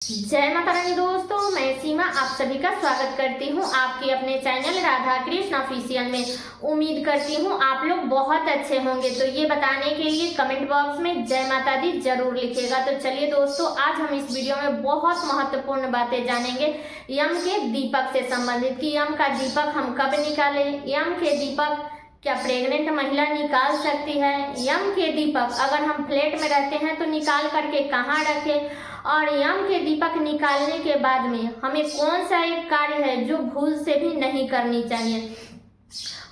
जय माता रानी दोस्तों, मैं सीमा आप सभी का स्वागत करती हूँ आपके अपने चैनल राधा कृष्ण ऑफिशियल में। उम्मीद करती हूँ आप लोग बहुत अच्छे होंगे। तो ये बताने के लिए कमेंट बॉक्स में जय माता दी जरूर लिखिएगा। तो चलिए दोस्तों, आज हम इस वीडियो में बहुत महत्वपूर्ण बातें जानेंगे यम के दीपक से संबंधित कि यम का दीपक हम कब निकालें, यम के दीपक क्या प्रेग्नेंट महिला निकाल सकती है, यम के दीपक अगर हम फ्लैट में रहते हैं तो निकाल करके कहाँ रखें, और यम के दीपक निकालने के बाद में हमें कौन सा एक कार्य है जो भूल से भी नहीं करनी चाहिए,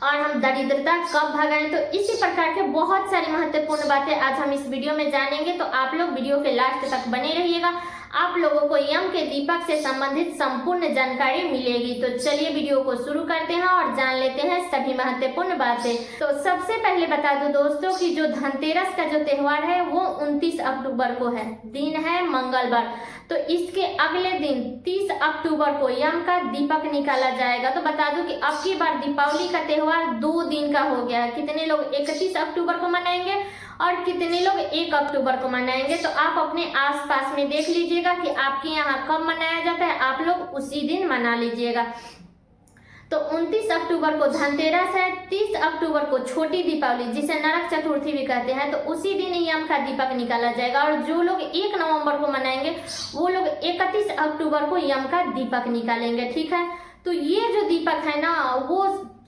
और हम दरिद्रता कब भगाएं। तो इसी प्रकार के बहुत सारी महत्वपूर्ण बातें आज हम इस वीडियो में जानेंगे। तो आप लोग वीडियो के लास्ट तक बने रहिएगा, आप लोगों को यम के दीपक से संबंधित संपूर्ण जानकारी मिलेगी। तो चलिए वीडियो को शुरू करते हैं और जान लेते हैं सभी महत्वपूर्ण बातें। तो सबसे पहले बता दूं दोस्तों कि जो धनतेरस का जो त्योहार है वो 29 अक्टूबर को है, दिन है मंगलवार। तो इसके अगले दिन 30 अक्टूबर को यम का दीपक निकाला जाएगा। तो बता दूं कि अब की बार दीपावली का त्योहार 2 दिन का हो गया है। कितने लोग 31 अक्टूबर को मनाएंगे और कितने लोग 1 अक्टूबर को मनाएंगे। तो आप अपने आसपास में देख लीजिएगा कि आपके यहाँ कब मनाया जाता है, आप लोग उसी दिन मना लीजिएगा। तो 29 अक्टूबर को धनतेरस है, 30 अक्टूबर को छोटी दीपावली जिसे नरक चतुर्थी भी कहते हैं, तो उसी दिन यम का दीपक निकाला जाएगा। और जो लोग 1 नवंबर को मनाएंगे वो लोग 31 अक्टूबर को यम का दीपक निकालेंगे। ठीक है, तो ये जो दीपक है ना, वो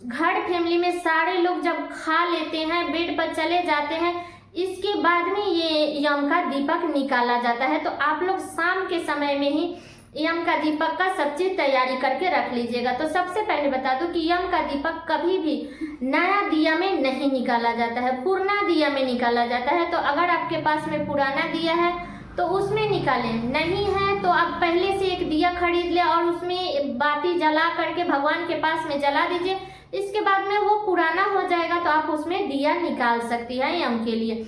घर फैमिली में सारे लोग जब खा लेते हैं, बेड पर चले जाते हैं, इसके बाद में ये यम का दीपक निकाला जाता है। तो आप लोग शाम के समय में ही यम का दीपक का सब चीज तैयारी करके रख लीजिएगा। तो सबसे पहले बता दूं कि यम का दीपक कभी भी नया दिया में नहीं निकाला जाता है, पुराना दिया में निकाला जाता है। तो अगर आपके पास में पुराना दिया है तो उसमें निकालें, नहीं है तो आप पहले से एक दिया खरीद ले और उसमें बाती जला करके भगवान के पास में जला दीजिए। इसके बाद में वो पुराना हो जाएगा तो आप उसमें दिया निकाल सकती है यम के लिए।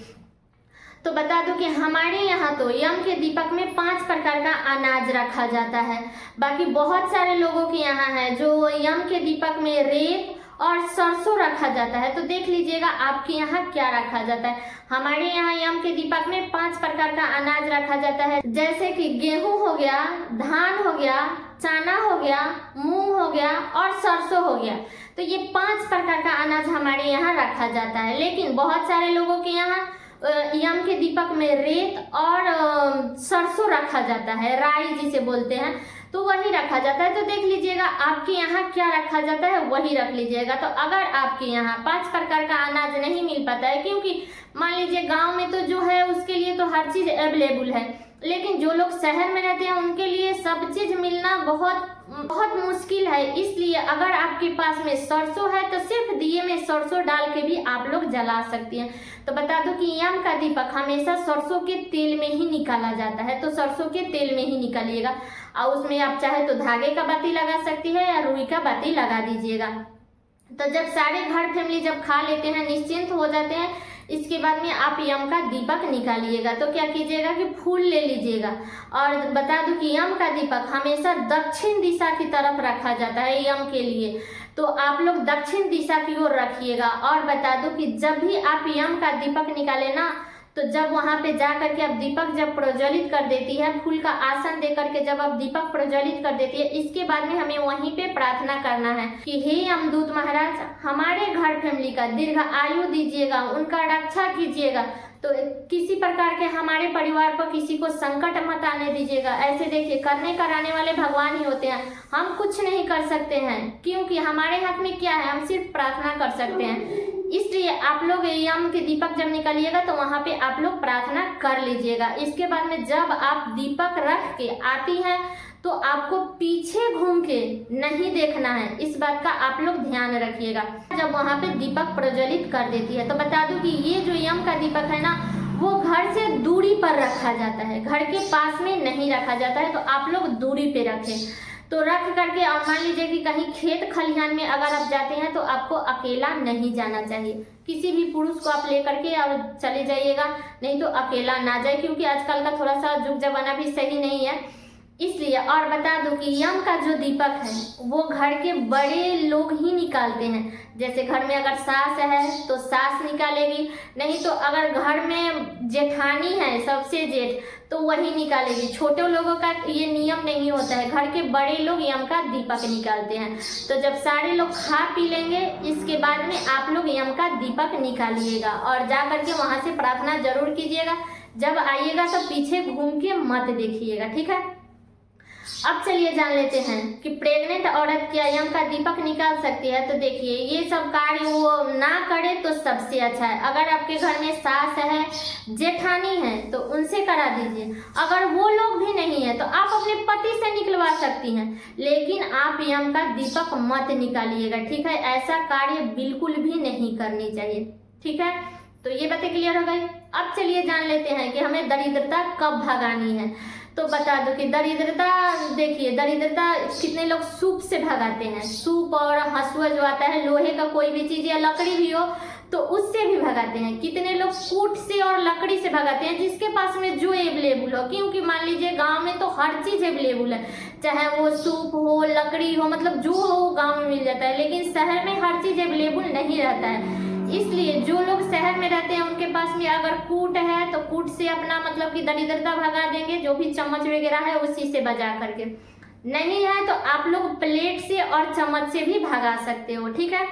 तो बता दूं कि हमारे यहाँ तो यम के दीपक में 5 प्रकार का अनाज रखा जाता है। बाकी बहुत सारे लोगों के यहाँ है जो यम के दीपक में रेत और सरसों रखा जाता है। तो देख लीजिएगा आपके यहाँ क्या रखा जाता है। हमारे यहाँ यम के दीपक में 5 प्रकार का अनाज रखा जाता है, जैसे कि गेहूं हो गया, धान हो गया, चना हो गया, मूंग हो गया और सरसों हो गया। तो ये 5 प्रकार का अनाज हमारे यहाँ रखा जाता है। लेकिन बहुत सारे लोगों के यहाँ यम के दीपक में रेत और सरसों रखा जाता है, राई जिसे बोलते हैं, तो वही रखा जाता है। तो देख लीजिएगा आपके यहाँ क्या रखा जाता है, वही रख लीजिएगा। तो अगर आपके यहाँ 5 प्रकार का अनाज नहीं मिल पाता है, क्योंकि मान लीजिए गांव में तो जो है उसके लिए तो हर चीज अवेलेबल है, लेकिन जो लोग शहर में रहते हैं उनके लिए सब चीज मिलना बहुत बहुत मुश्किल है। इसलिए अगर आपके पास में सरसों है तो सिर्फ दिए में सरसों डाल के भी आप लोग जला सकती हैं। तो बता दूं कि यम का दीपक हमेशा सरसों के तेल में ही निकाला जाता है। तो सरसों के तेल में ही निकालिएगा, और उसमें आप चाहे तो धागे का बाती लगा सकती है या रुई का बाती लगा दीजिएगा। तो जब सारे घर फैमिली जब खा लेते हैं, निश्चिंत हो जाते हैं, इसके बाद में आप यम का दीपक निकालिएगा। तो क्या कीजिएगा कि फूल ले लीजिएगा। और बता दूं कि यम का दीपक हमेशा दक्षिण दिशा की तरफ रखा जाता है यम के लिए। तो आप लोग दक्षिण दिशा की ओर रखिएगा। और बता दूं कि जब भी आप यम का दीपक निकाले ना, तो जब वहां पे जा करके आप दीपक जब प्रज्वलित कर देती है, फूल का आसन दे करके जब आप दीपक प्रज्वलित कर देती है, इसके बाद में हमें वहीं पे प्रार्थना करना है कि हे यमदूत महाराज, हमारे घर फैमिली का दीर्घ आयु दीजिएगा, उनका रक्षा कीजिएगा। तो किसी प्रकार के हमारे परिवार पर किसी को संकट मत आने दीजिएगा। ऐसे देखिए, करने कराने वाले भगवान ही होते हैं, हम कुछ नहीं कर सकते हैं, क्योंकि हमारे हाथ में क्या है, हम सिर्फ प्रार्थना कर सकते हैं। इसलिए आप लोग यम के दीपक जब निकालिएगा तो वहां पे आप लोग प्रार्थना कर लीजिएगा। इसके बाद में जब आप दीपक रख के आती हैं तो आपको पीछे घूम के नहीं देखना है, इस बात का आप लोग ध्यान रखिएगा जब वहां पे दीपक प्रज्वलित कर देती है। तो बता दूं कि ये जो यम का दीपक है ना, वो घर से दूरी पर रखा जाता है, घर के पास में नहीं रखा जाता है। तो आप लोग दूरी पे रखें। तो रख करके, और मान लीजिए कि कहीं खेत खलिहान में अगर आप जाते हैं तो आपको अकेला नहीं जाना चाहिए, किसी भी पुरुष को आप लेकर के और चले जाइएगा, नहीं तो अकेला ना जाए, क्योंकि आजकल का थोड़ा सा जुग जमाना भी सही नहीं है। इसलिए। और बता दूं कि यम का जो दीपक है वो घर के बड़े लोग ही निकालते हैं। जैसे घर में अगर सास है तो सास निकालेगी, नहीं तो अगर घर में जेठानी है सबसे जेठ तो वही निकालेगी। छोटे लोगों का ये नियम नहीं होता है, घर के बड़े लोग यम का दीपक निकालते हैं। तो जब सारे लोग खा पी लेंगे इसके बाद में आप लोग यम का दीपक निकालिएगा और जा करके वहां से प्रार्थना जरूर कीजिएगा। जब आइएगा तो पीछे घूम के मत देखिएगा, ठीक है। अब चलिए जान लेते हैं कि प्रेग्नेंट औरत क्या यम का दीपक निकाल सकती है। तो देखिए, ये सब कार्य वो ना करे तो सबसे अच्छा है। अगर आपके घर में सास है, जेठानी है तो उनसे करा दीजिए। अगर वो लोग भी नहीं है तो आप अपने पति से निकलवा सकती हैं, लेकिन आप यम का दीपक मत निकालिएगा, ठीक है। ऐसा कार्य बिल्कुल भी नहीं करनी चाहिए, ठीक है। तो ये बातें क्लियर हो गई। अब चलिए जान लेते हैं कि हमें दरिद्रता कब भगानी है। तो बता दो कि दरिद्रता, देखिए दरिद्रता कितने लोग सूप से भगाते हैं। सूप और हंसुआ जो आता है, लोहे का कोई भी चीज या लकड़ी भी हो तो उससे भी भगाते हैं। कितने लोग कूट से और लकड़ी से भगाते हैं, जिसके पास में जो अवेलेबल हो। क्योंकि मान लीजिए गांव में तो हर चीज अवेलेबल है, चाहे वो सूप हो, लकड़ी हो, मतलब जो हो गांव में मिल जाता है। लेकिन शहर में हर चीज अवेलेबल नहीं रहता है। इसलिए जो लोग शहर में रहते हैं उनके पास में अगर कूट है तो कूट से अपना मतलब कि दरिद्रता भगा देंगे, जो भी चम्मच वगैरह है उसी से बजा करके। नहीं है तो आप लोग प्लेट से और चम्मच से भी भगा सकते हो, ठीक है।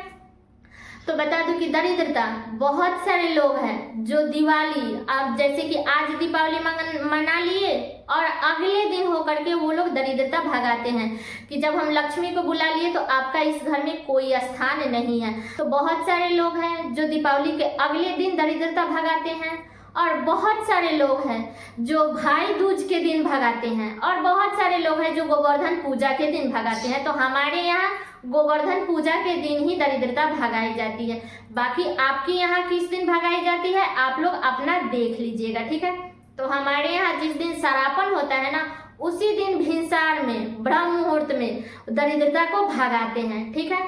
तो बता दूं कि दरिद्रता बहुत सारे लोग हैं जो दिवाली, अब जैसे कि आज दीपावली मना लिए और अगले दिन होकर के वो लोग दरिद्रता भगाते हैं कि जब हम लक्ष्मी को बुला लिए तो आपका इस घर में कोई स्थान नहीं है। तो बहुत सारे लोग हैं जो दीपावली के अगले दिन दरिद्रता भगाते हैं, और बहुत सारे लोग हैं जो भाई दूज के दिन भगाते हैं, और बहुत सारे लोग हैं जो गोवर्धन पूजा के दिन भगाते हैं। तो हमारे यहाँ गोवर्धन पूजा के दिन ही दरिद्रता भगाई जाती है। बाकी आपके यहाँ किस दिन भगाई जाती है आप लोग अपना देख लीजिएगा, ठीक है। तो हमारे यहाँ जिस दिन सरापन होता है ना, उसी दिन भिनसार में ब्रह्म मुहूर्त में दरिद्रता को भगाते हैं, ठीक है।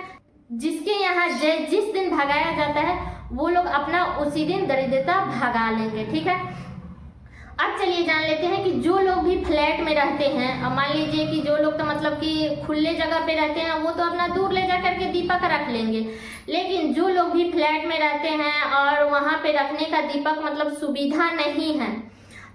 जिसके यहाँ जिस दिन भगाया जाता है वो लोग अपना उसी दिन दरिद्रता भगा लेंगे, ठीक है। अब चलिए जान लेते हैं कि जो लोग भी फ्लैट में रहते हैं, अब मान लीजिए कि जो लोग तो मतलब कि खुले जगह पे रहते हैं वो तो अपना दूर ले जा करके दीपक रख लेंगे। लेकिन जो लोग भी फ्लैट में रहते हैं और वहाँ पे रखने का दीपक मतलब सुविधा नहीं है,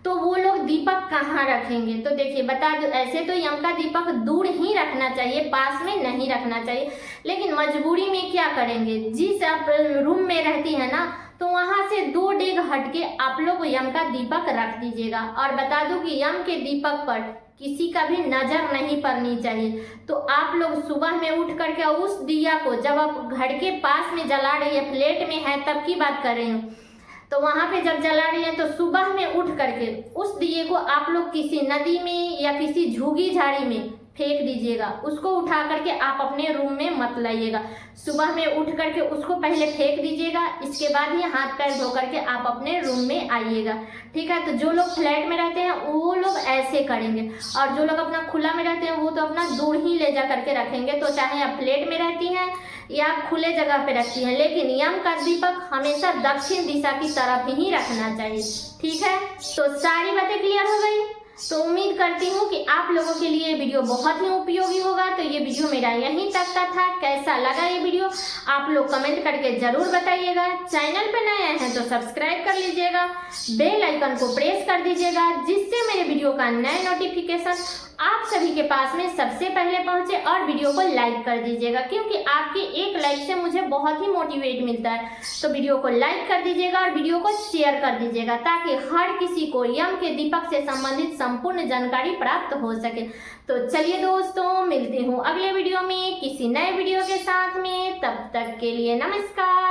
तो वो लोग दीपक कहाँ रखेंगे। तो देखिए बता दो, ऐसे तो यम का दीपक दूर ही रखना चाहिए, पास में नहीं रखना चाहिए। लेकिन मजबूरी में क्या करेंगे, जिस आप रूम में रहती है ना तो वहां से 2 डेग हटके आप लोग यम का दीपक रख दीजिएगा। और बता दूं कि यम के दीपक पर किसी का भी नजर नहीं पड़नी चाहिए। तो आप लोग सुबह में उठ करके उस दिया को, जब आप घर के पास में जला रही है, फ्लैट में है तब की बात कर रही हूँ, तो वहां पे जब जला रही है तो सुबह में उठ करके उस दिए को आप लोग किसी नदी में या किसी झुगी झाड़ी में फेंक दीजिएगा। उसको उठा करके आप अपने रूम में मत लाइएगा। सुबह में उठ करके उसको पहले फेंक दीजिएगा, इसके बाद ही हाथ पैर धो करके आप अपने रूम में आइएगा, ठीक है। तो जो लोग फ्लैट में रहते हैं वो लोग ऐसे करेंगे, और जो लोग अपना खुला में रहते हैं वो तो अपना दूर ही ले जा करके रखेंगे। तो चाहे आप फ्लैट में रहती हैं या आप खुले जगह पे रखती हैं, लेकिन यम का दीपक हमेशा दक्षिण दिशा की तरफ ही रखना चाहिए, ठीक है। तो सारी बातें क्लियर हो गई। तो उम्मीद करती हूँ कि आप लोगों के लिए वीडियो बहुत ही उपयोगी होगा। तो ये वीडियो मेरा यहीं तक का था। कैसा लगा ये वीडियो आप लोग कमेंट करके जरूर बताइएगा। चैनल पे नए हैं तो सब्सक्राइब कर लीजिएगा, बेल आइकन को प्रेस कर दीजिएगा, जिससे मेरे वीडियो का नया नोटिफिकेशन आप सभी के पास में सबसे पहले पहुंचे। और वीडियो को लाइक कर दीजिएगा, क्योंकि आपके एक लाइक से मुझे बहुत ही मोटिवेट मिलता है। तो वीडियो को लाइक कर दीजिएगा और वीडियो को शेयर कर दीजिएगा, ताकि हर किसी को यम के दीपक से संबंधित संपूर्ण जानकारी प्राप्त हो सके। तो चलिए दोस्तों, मिलती हूँ अगले वीडियो में किसी नए वीडियो के साथ में। तब तक के लिए नमस्कार।